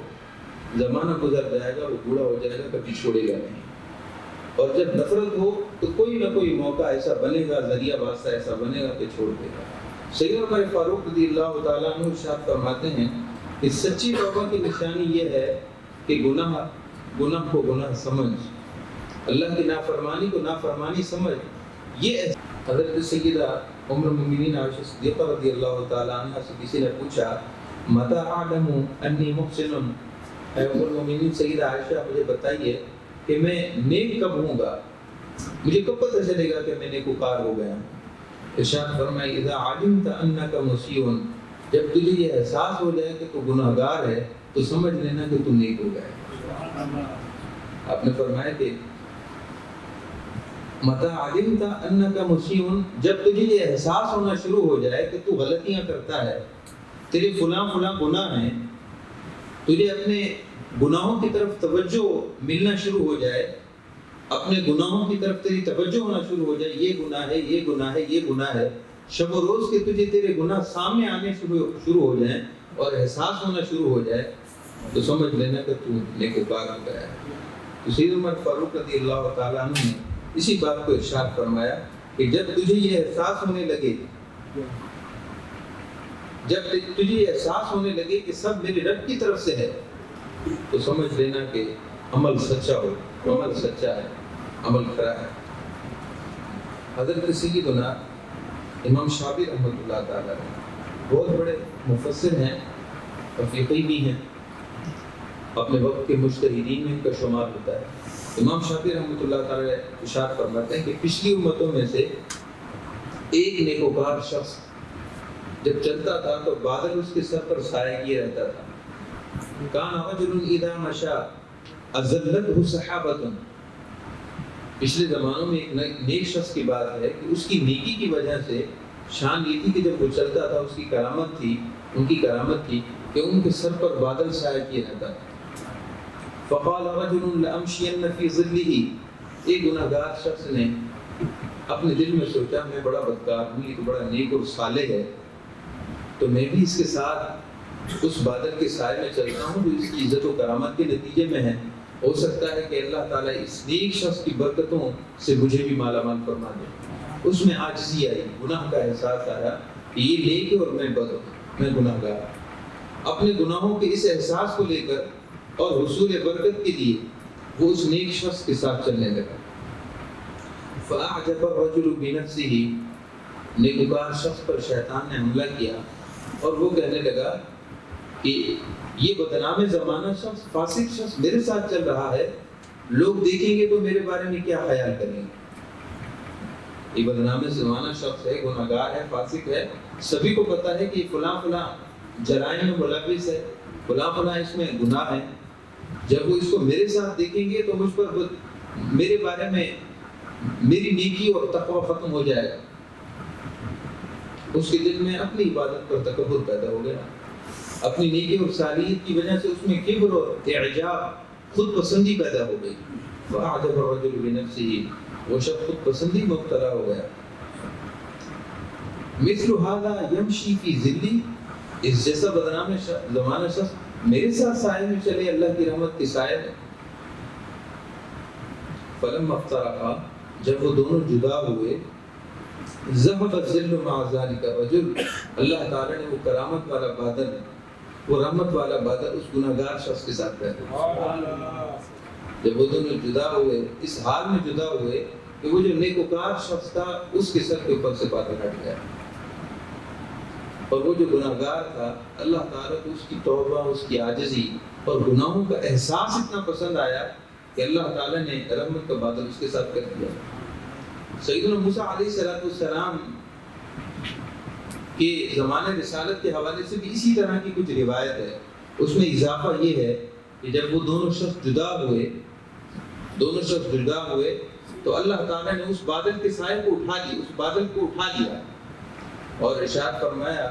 A: زمانہ گزر جائے گا، وہ بوڑھا ہو جائے گا، کبھی چھوڑے گا نہیں، اور جب نفرت ہو تو کوئی نہ کوئی موقع ایسا بنے گا، ذریعہ واسطہ ایسا بنے گا کہ چھوڑ دے گا۔ سیدنا عمر فاروق رضی اللہ تعالیٰ عنہ ارشاد فرماتے ہیں کہ سچی توبہ کی نشانی یہ ہے کہ گناہ کو گناہ سمجھ، اللہ کی نافرمانی کو نافرمانی سمجھ۔ یہ حضرت سیدہ ام المؤمنین عائشہ صدیقہ رضی اللہ تعالیٰ عنہ سے کسی نے پوچھا متی اعلم انی محسن، اے ام المؤمنین سیدہ عائشہ مجھے بتائیے کہ میں نیک کب ہوں گا، مجھے کب پتہ چلے گا کہ میں نیکوکار ہو گیا ہوں؟ ارشاد فرمایا اذا علمت انک مسیء، جب تجھے یہ احساس ہو جائے کہ تو گناہ گار ہے تو سمجھ لینا کہ تم نیک ہو گئے۔ آپ نے فرمایا کہ متی علمت انک مسیء، جب تجھے یہ احساس ہونا شروع ہو جائے کہ تو غلطیاں کرتا ہے، تیرے فلاں گناہ ہیں، تجھے اپنے گناہوں کی طرف توجہ ملنا شروع ہو جائے، اپنے گناہوں کی طرف تیری توجہ ہونا شروع ہو جائے، یہ گناہ ہے، یہ گناہ ہے، یہ گناہ ہے، شب و روز کے تجھے تیرے گناہ سامنے آنے شروع ہو جائیں اور احساس ہونا شروع ہو جائے تو سمجھ لینا کہ تو نیکوکار ہو گیا ہے۔ تو سیدنا عمر فاروق رضی اللہ تعالیٰ عنہ نے اسی بات کو ارشاد فرمایا کہ جب تجھے یہ احساس ہونے لگے، جب تجھے یہ احساس ہونے لگے کہ سب میرے رب کی طرف سے ہے تو سمجھ لینا کہ عمل سچا ہو، عمل سچا ہے، عمل کھرا ہے۔ حضرت سیدنا امام شافعی رحمۃ اللہ تعالیٰ بہت بڑے مفسر ہیں اور فقیہ بھی ہیں، اپنے وقت کے مجتہدین میں ان کا شمار ہوتا ہے۔ امام شافعی رحمۃ اللہ تعالیٰ ارشاد فرماتے ہیں کہ پچھلی امتوں میں سے ایک نیکوکار شخص جب چلتا تھا تو بادل اس کے سر پر سایہ کیے رہتا تھا۔ کان رجل اذا مشى اذلته سحابۃ، پچھلے زمانوں میں ایک نیک شخص کی بات ہے کہ اس کی نیکی کی وجہ سے شان یہ تھی کہ جب وہ چلتا تھا اس کی کرامت تھی، ان کی کرامت تھی کہ ان کے سر پر بادل سایہ کیے رہتا تھا۔ فقال رجل لأمشين في ظله، ایک گناہ گار شخص نے اپنے دل میں سوچا میں بڑا بدکار ہوں، یہ تو بڑا نیک اور صالح ہے، تو میں بھی اس کے ساتھ اس بادل کے سائے میں چلتا ہوں جو اس کی عزت و کرامت کے نتیجے میں ہے، ہو سکتا ہے کہ اللہ تعالیٰ اس نیک شخص کی برکتوں سے مجھے بھی مالا مال فرما دے۔ اس میں عاجزی آئی، گناہ کا احساس آیا کہ یہ نیک ہے اور میں بد ہوں، میں گناہ گار ہوں۔ اپنے گناہوں کے اس احساس کو لے کر اور حصول برکت کے لیے وہ اس نیک شخص کے ساتھ چلنے لگا۔ فَأَعْجَبَ الرَّجُلُ بِنَفْسِهِ، نیکوکار شخص پر شیطان نے حملہ کیا اور وہ کہنے لگا کہ یہ بدنام زمانہ شخص، فاسق شخص میرے ساتھ چل رہا ہے، لوگ دیکھیں گے تو میرے بارے میں کیا خیال کریں گے؟ یہ بدنام زمانہ شخص ہے، گناہ گار ہے، فاسق ہے، سبھی کو پتہ ہے کہ یہ فلاں فلاں جرائم میں ملوث ہے، فلاں فلاں اس میں گناہ ہے، جب وہ اس کو میرے ساتھ دیکھیں گے تو مجھ پر میرے بارے میں میری نیکی اور تقوی ختم ہو جائے گا۔ اس کے دل میں اپنی عبادت پر تکبر پیدا ہو گیا، اپنی نیکی اور صالحیت کی وجہ سے اس میں کبر اور اعجاب، خود پسندی پیدا ہو گئی۔ وَأَعْجَبَ الرَّجُلُ بِنَفْسِهِ، وہ شخص خود پسندی میں مبتلا ہو گیا۔ مثل هذا يمشي في ظلي، اس جیسا بدنام زمانہ شخص میرے ساتھ سائے میں چلے اللہ کی رحمت کے سائے میں۔ فلما افترقا، جب وہ دونوں جدا ہوئے، ذهب الظل مع ذلك الرجل، اللہ تعالی نے وہ کرامت والا بادل، وہ رحمت والا بادل اس گناہگار شخص کے ساتھ پیدا۔ جب وہ دونوں جدا ہوئے، اس حال میں جدا ہوئے کہ وہ جو نیکوکار شخص تھا اس کے سر کے اوپر سے بادل ہٹ گیا، اور وہ جو گناہگار تھا اللہ تعالیٰ کو اس کی توبہ، اس کی عاجزی اور گناہوں کا احساس اتنا پسند آیا کہ اللہ تعالیٰ نے رحمت کا بادل اس کے ساتھ کر دیا۔ سیدنا موسیٰ علیہ السلام کے زمانے رسالت کے حوالے سے بھی اسی طرح کی کچھ روایت ہے۔ اس میں اضافہ یہ ہے کہ جب وہ دونوں شخص جدا ہوئے تو اللہ تعالیٰ نے اس بادل کے سائے کو اٹھا لیا اور ارشاد فرمایا،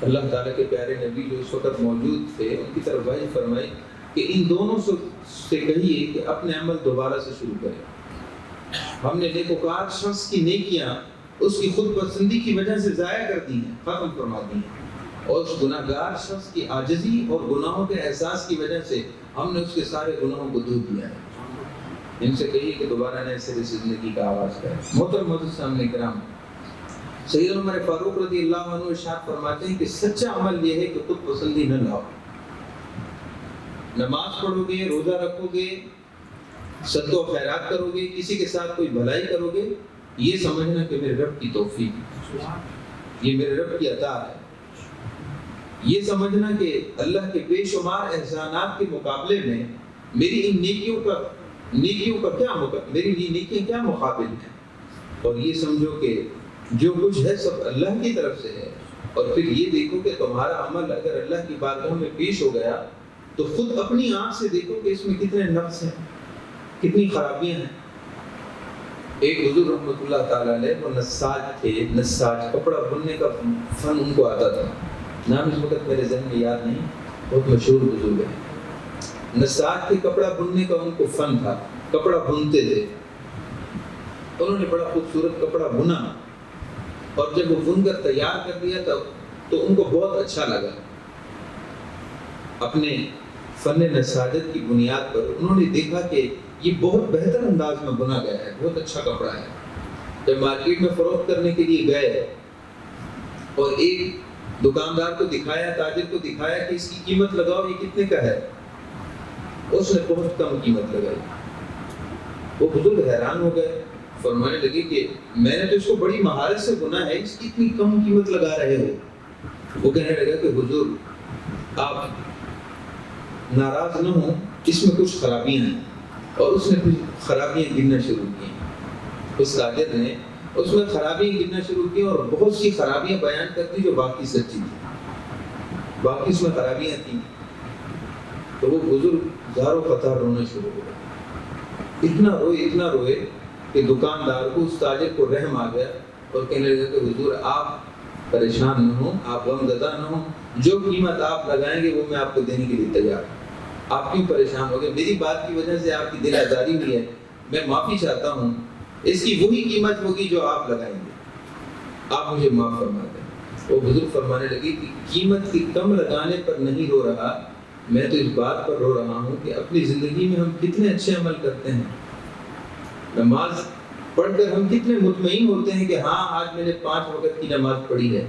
A: اللہ تعالیٰ کے پیارے نبی جو اس وقت موجود تھے ان کی طرف وحی فرمائی کہ ان دونوں سے کہیے کہ اپنے عمل دوبارہ سے شروع کریں۔ ہم نے نیکوکار شخص کی نیکیاں اس کی خود پسندی کی وجہ سے ضائع کر دی ہیں، ختم فرما دی ہیں، اور اس گناہ گار شخص کی عاجزی اور گناہوں کے احساس کی وجہ سے ہم نے اس کے سارے گناہوں کو دھو دیا ہے۔ ان سے کہیے کہ دوبارہ نئے سرے سے زندگی کا آغاز کریں۔ محترم سامنے کرام، سیدنا عمر فاروق رضی اللہ عنہ ارشاد فرماتے ہیں کہ سچا عمل یہ ہے کہ خود پسندی نہ لاؤ، نماز پڑھو گے، روزہ رکھو گے، صدقہ و خیرات کرو گے، کسی کے ساتھ کوئی بھلائی کرو گے، یہ سمجھنا کہ میرے رب کی توفیق ہے، یہ میرے رب کی عطا ہے، یہ سمجھنا کہ اللہ کے بے شمار احسانات کے مقابلے میں میری ان نیکیوں کا کیا میری نیکیاں کیا مقابل ہیں، اور یہ سمجھو کہ جو کچھ ہے سب اللہ کی طرف سے ہے، اور پھر یہ دیکھو کہ تمہارا عمل اگر اللہ کی بارگاہ میں پیش ہو گیا تو خود اپنی آنکھ سے دیکھو کہ اس میں کتنے نقص ہیں، کتنی خرابیاں ہیں۔ ایک حضور رحمۃ اللہ تعالیٰ علیہ وہ نساج تھے، نساج کپڑا بننے کا فن ان کو آتا تھا، نام اس وقت میرے ذہن میں یاد نہیں، بہت مشہور بزرگ ہے۔ نساج کے کپڑا بننے کا ان کو فن تھا، کپڑا بنتے تھے، انہوں نے بڑا خوبصورت کپڑا بنا، اور جب وہ بن کر تیار کر دیا تھا تو ان کو بہت اچھا لگا۔ اپنے فن نساجت کی بنیاد پر انہوں نے دیکھا کہ یہ بہت بہتر انداز میں بنا گیا ہے، بہت اچھا کپڑا ہے۔ جب مارکیٹ میں فروخت کرنے کے لیے گئے اور ایک دکاندار کو دکھایا، تاجر کو دکھایا کہ اس کی قیمت لگاؤ، یہ کتنے کا ہے، اس نے بہت کم قیمت لگائی۔ وہ بزرگ حیران ہو گئے، فرمانے لگے کہ میں نے تو اس کو بڑی مہارت سے بنا ہے، اس کی اتنی کم قیمت لگا رہے ہو۔ وہ کہنے لگا کہ حضور آپ ناراض نہ ہوں، اس میں کچھ خرابیاں ہیں، اور اس نے کچھ خرابیاں گننا شروع کی۔ اس تاجر نے اس میں خرابیاں گننا شروع کی اور بہت سی خرابیاں بیان کرتی جو باقی سچی تھی، باقی اس میں خرابیاں تھیں۔ تو وہ بزرگ زاروں قطار رونا شروع ہو گئے، اتنا روئے کہ دکاندار کو، اس تاجر کو رحم آ گیا اور کہنے لگا کہ حضور آپ پریشان نہ ہوں، آپ غم زدہ نہ ہوں، جو قیمت آپ لگائیں گے وہ میں آپ کو دینے کے لیے تیار ہوں، آپ کیوں پریشان ہو گئے، میری بات کی وجہ سے آپ کی دل آزاری ہوئی ہے، میں معافی چاہتا ہوں، اس کی وہی قیمت ہوگی جو آپ لگائیں گے، آپ مجھے معاف فرما دیں۔ وہ بزرگ فرمانے لگی کہ قیمت کی کم لگانے پر نہیں رو رہا، میں تو اس بات پر رو رہا ہوں کہ اپنی زندگی میں ہم کتنے اچھے عمل کرتے ہیں، نماز پڑھ کر ہم کتنے مطمئن ہوتے ہیں کہ ہاں آج میں نے 5 وقت کی نماز پڑھی ہے۔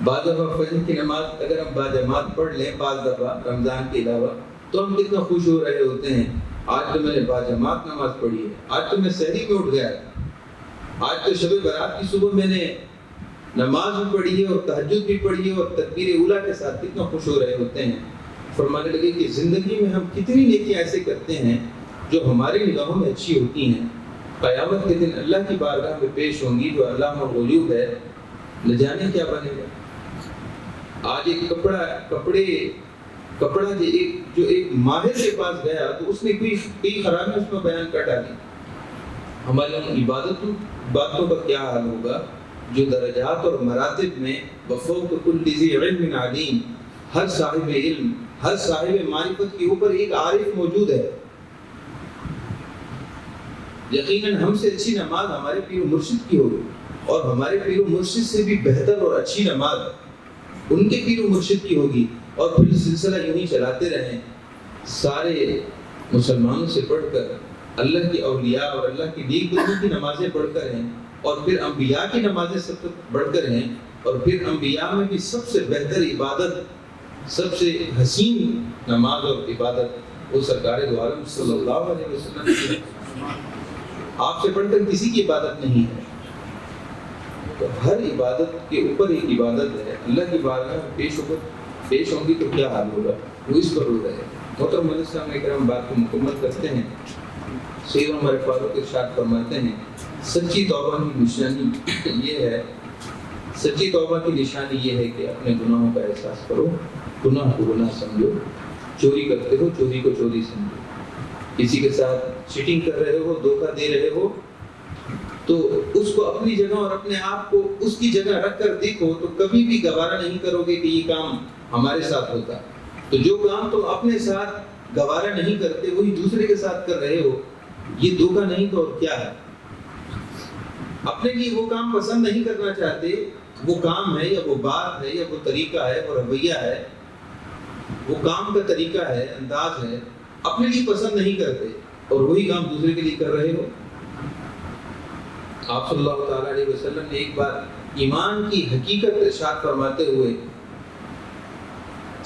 A: بعض دفعہ فجر کی نماز اگر ہم باجماعت پڑھ لیں 5 دفعہ رمضان کے علاوہ تو ہم کتنا خوش ہو رہے ہوتے ہیں، آج تو میں نے باجماعت نماز پڑھی ہے، آج تو میں سحری میں اٹھ گیا تھا، آج تو شب برات کی صبح میں نے نماز بھی پڑھی ہے اور تہجد بھی پڑھی ہے اور تکبیر اولیٰ کے ساتھ کتنا خوش ہو رہے ہوتے ہیں۔ فرمانے لگے کہ زندگی میں ہم کتنی نیکیاں ایسے کرتے ہیں جو ہماری نگاہوں میں اچھی ہوتی ہیں، قیامت کے دن اللہ کی بارگاہ میں پیش ہوں گی، جو علامہ الغیوب ہے، نہ جانے کیا بنے گا۔ آج ایک کپڑا جو ایک ماہر کے پاس گیا تو اس نے کئی خرابیاں اس میں بیان کر ڈالی۔ ہماری ان باتوں کا کیا حال ہوگا جو درجات اور مراتب میں وفوق کل ذی علم علیم، ہر صاحب علم، ہر صاحب معرفت کے اوپر ایک عارف موجود ہے۔ یقیناً ہم سے اچھی نماز ہمارے پیر و مرشد کی ہوگی، اور ہمارے پیر و مرشد سے بھی بہتر اور اچھی نماز ان کے پیر و مرشد کی ہوگی، اور پھر سلسلہ یوں ہی چلاتے رہیں، سارے مسلمانوں سے پڑھ کر اللہ کے اولیاء اور اللہ کے نیک بندوں کی نمازیں پڑھ کر ہیں، اور پھر انبیاء کی نمازیں سب سے بڑھ کر ہیں، اور پھر انبیاء میں بھی سب سے بہتر عبادت، سب سے حسین نماز اور عبادت وہ سرکار دو عالم صلی اللہ علیہ وسلم کی، آپ سے بڑھ کر کسی کی عبادت نہیں ہے۔ تو ہر عبادت کے اوپر ایک عبادت ہے، اللہ کی بارگاہ میں پیش ہوں گی تو کیا حال ہوگا، وہ اس پر رو رہے ہیں۔ محترم صاحب اکرام بات کو مکمل کرتے ہیں، سیدنا عمر فاروق ارشاد فرماتے ہیں سچی توبہ کی نشانی یہ ہے کہ اپنے گناہوں کا احساس کرو، گناہ کو گناہ سمجھو، چوری کرتے ہو چوری کو چوری سمجھو، کسی کے ساتھ چیٹنگ کر رہے ہو، دھوکہ دے رہے ہو تو اس کو اپنی جگہ اور اپنے آپ کو اس کی جگہ رکھ کر دیکھو تو کبھی بھی گوارا نہیں کرو گے کہ یہ کام ہمارے ساتھ ہوتا۔ تو جو کام تم اپنے ساتھ گوارا نہیں کرتے وہی دوسرے کے ساتھ کر رہے ہو، یہ دھوکہ نہیں تو اور کیا ہے؟ اپنے لیے وہ کام پسند نہیں کرنا چاہتے، وہ کام ہے یا وہ بات ہے یا وہ طریقہ ہے، وہ رویہ ہے، وہ کام کا طریقہ ہے، انداز ہے، اپنے لیے پسند نہیں کرتے اور وہی کام دوسرے کے لیے کر رہے ہو۔ آپ صلی اللہ تعالیٰ علیہ وسلم نے ایک بار ایمان کی حقیقت ارشاد فرماتے ہوئے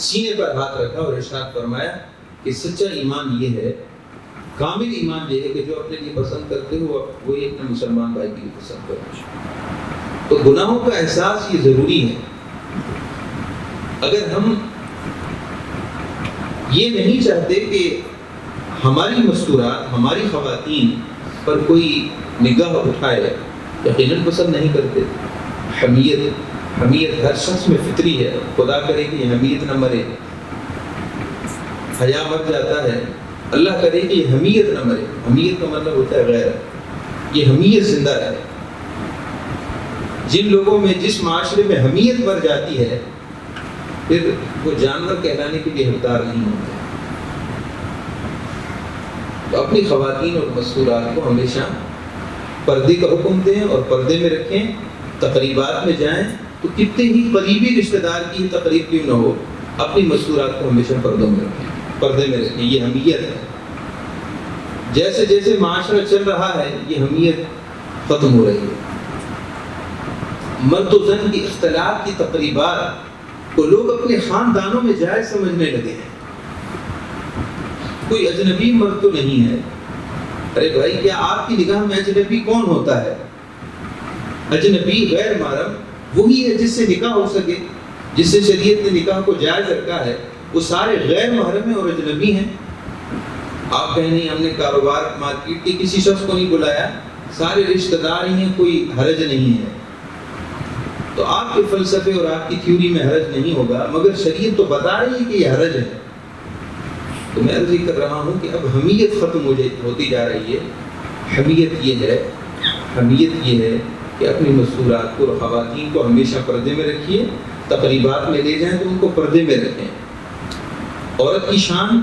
A: سینے پر ہاتھ رکھا اور ارشاد فرمایا کہ سچا ایمان یہ ہے، کامل ایمان یہ ہے کہ جو اپنے لیے پسند کرتے ہو وہی اپنے مسلمان بھائی کے لیے پسند کرو۔ تو گناہوں کا احساس یہ ضروری ہے۔ اگر ہم یہ نہیں چاہتے کہ ہماری مستورات، ہماری خواتین پر کوئی نگاہ اٹھائے، یقیناً پسند نہیں کرتے۔ حمیت ہر شخص میں فطری ہے، خدا کرے کہ یہ حمیت نہ مرے، حیا مر جاتا ہے، اللہ کرے کہ یہ حمیت نہ مرے۔ حمیت کا مطلب ہوتا ہے غیرت، یہ حمیت زندہ ہے۔ جن لوگوں میں جس معاشرے میں حمیت مر جاتی ہے پھر وہ جانور کہلانے کے لیے حقدار نہیں ہوتے۔ تو اپنی خواتین اور مستورات کو ہمیشہ پردے کا حکم دیں اور پردے میں رکھیں۔ تقریبات میں جائیں تو کتنے ہی قریبی رشتہ دار کی تقریب کیوں نہ ہو، اپنی مستورات کو ہمیشہ پردوں میں رکھیں، پردے میں رکھیں، یہ حمیت ہے۔ جیسے جیسے معاشرہ چل رہا ہے یہ حمیت ختم ہو رہی ہے۔ مرد و زن کی اختلاط کی تقریبات کو لوگ اپنے خاندانوں میں جائز سمجھنے لگے ہیں۔ کوئی اجنبی مرد تو نہیں ہے۔ ارے بھائی، کیا آپ کی نگاہ میں اجنبی کون ہوتا ہے؟ اجنبی غیر محرم وہی ہے جس سے نکاح ہو سکے، جس سے شریعت نے نکاح کو جائز رکھا ہے، وہ سارے غیر محرم ہیں اور اجنبی ہیں۔ آپ کہیں نہیں ہم نے کاروبار مارکیٹ کے کسی شخص کو نہیں بلایا، سارے رشتہ دار ہی ہیں، کوئی حرج نہیں ہے۔ تو آپ کے فلسفے اور آپ کی تھیوری میں حرج نہیں ہوگا، مگر شریعت تو بتا رہی ہے کہ یہ حرج ہے۔ تو میں عرض کر رہا ہوں کہ اب حمیت ختم ہوتی جا رہی ہے۔ حمیت یہ ہے کہ اپنی مستورات کو اور خواتین کو ہمیشہ پردے میں رکھیے، تقریبات میں لے جائیں تو ان کو پردے میں رکھیں۔ عورت کی شان،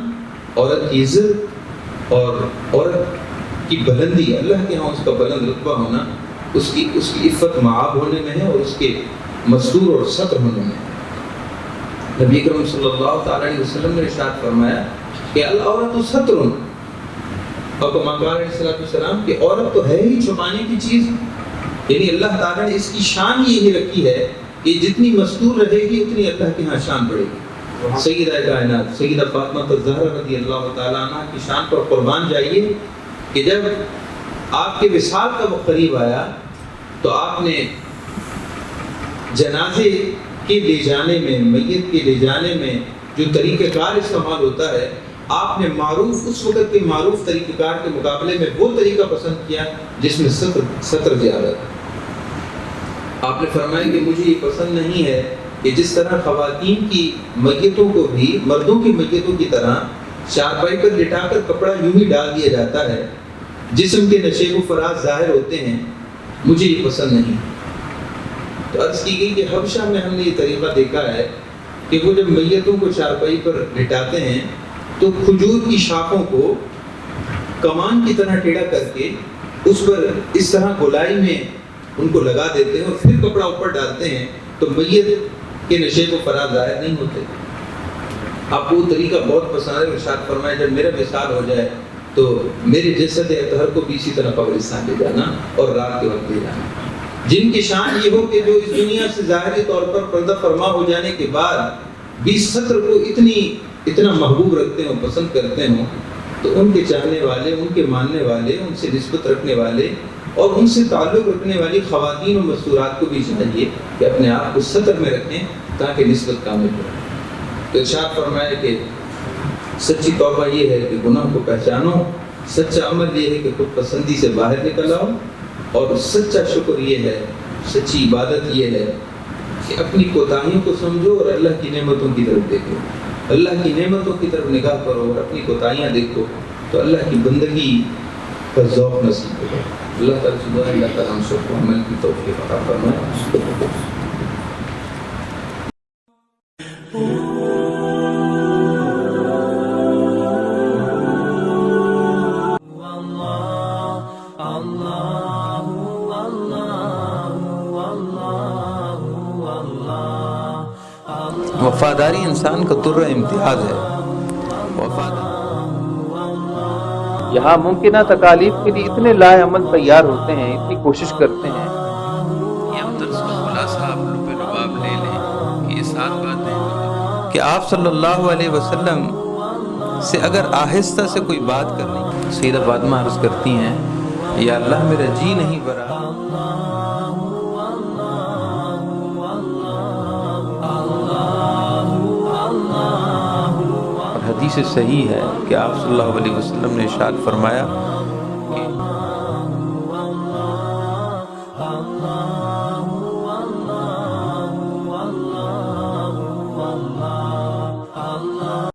A: عورت کی عزت اور عورت کی بلندی، اللہ کے ہاں اس کا بلند رتبہ ہونا اس کی عفت معاب ہونے میں ہے اور اس کے مستور اور ستر ہونے میں ہے۔ نبی اکرم صلی اللہ تعالی علیہ وسلم نے ارشاد فرمایا کہ العورت ستر، اور کما قال علیہ السلام کہ عورت تو ہے ہی چھپانے کی چیز، یعنی اللہ تعالیٰ نے اس کی شان یہی رکھی ہے کہ جتنی مستور رہے گی اتنی اللہ کے ہاں شان بڑھے گی۔ سیدہ کائنات سیدہ فاطمہ الزہرا رضی اللہ تعالیٰ عنہ کی شان پر قربان جائیے کہ جب آپ کے وصال کا وقت قریب آیا تو آپ نے جنازے کے لے جانے میں، میت کے لے جانے میں جو طریقہ کار استعمال ہوتا ہے، آپ نے معروف اس وقت کے معروف طریقہ کار کے مقابلے میں وہ طریقہ پسند کیا جس میں ستر زیادہ تھا۔ آپ نے فرمایا کہ مجھے یہ پسند نہیں ہے کہ جس طرح خواتین کی میتوں کو بھی مردوں کی میتوں کی طرح چارپائی پر لٹا کر کپڑا یوں ہی ڈال دیا جاتا ہے، جسم کے نشیب و فراز ظاہر ہوتے ہیں، مجھے یہ پسند نہیں۔ تو عرض کی گئی کہ حبشہ میں ہم نے یہ طریقہ دیکھا ہے کہ وہ جب میتوں کو چارپائی پر لٹاتے ہیں تو کھجور کی شاخوں کو کمان کی طرح ٹیڑھا کر کے اس پر اس طرح گولائی میں ان کو لگا دیتے ہیں اور پھر کپڑا اوپر ڈالتے ہیں تو میت کے نشیب و فراز ظاہر نہیں ہوتے۔ آپ کو وہ طریقہ بہت پسند ہے۔ ارشاد فرمایا جب میرا وصال ہو جائے تو میرے جسد اطہر کو بھی اسی طرح قبرستان لے جانا اور رات کے وقت لے جانا۔ جن کی شان یہ ہو کہ جو اس دنیا سے ظاہری طور پر پردہ فرما ہو جانے کے بعد بھی ستر کو اتنا محبوب رکھتے ہوں، پسند کرتے ہوں، تو ان کے چاہنے والے، ان کے ماننے والے، ان سے نسبت رکھنے والے اور ان سے تعلق رکھنے والی خواتین و مستورات کو بھی چاہیے کہ اپنے آپ کو ستر میں رکھیں تاکہ نسبت کامل ہو۔ تو ارشاد فرمایا کہ سچی توبہ یہ ہے کہ گناہ کو پہچانو، سچا عمل یہ ہے کہ خود پسندی سے باہر نکل آؤ، اور سچا شکر یہ ہے، سچی عبادت یہ ہے کہ اپنی کوتاہیوں کو سمجھو اور اللہ کی نعمتوں کی طرف دیکھو۔ اللہ کی نعمتوں کی طرف نگاہ کرو اور اپنی کوتاہیاں دیکھو تو اللہ کی بندگی کا ذوق نصیب ہوگا۔ اللہ تعالیٰ سے دعا ہے اللہ تعالیٰ ہم سب کو عمل کی توفیق عطا فرمائے۔
B: وفاداری انسان کا در امتیاز ہے۔
C: یہاں ممکنہ تکالیف کے لیے اتنے لائے عمل تیار ہوتے ہیں، اتنی کوشش کرتے ہیں۔
B: یہ ہم درس کا خلاصہ آپ لب لباب لے لیں کہ یہ 7 باتیں کہ آپ صلی اللہ علیہ وسلم سے اگر آہستہ سے کوئی بات کرنی، سیدہ فاطمہ عرض کرتی ہیں یا اللہ میرا جی نہیں بھرا، حدیث صحیح ہے کہ آپ صلی اللہ علیہ وسلم نے ارشاد فرمایا کہ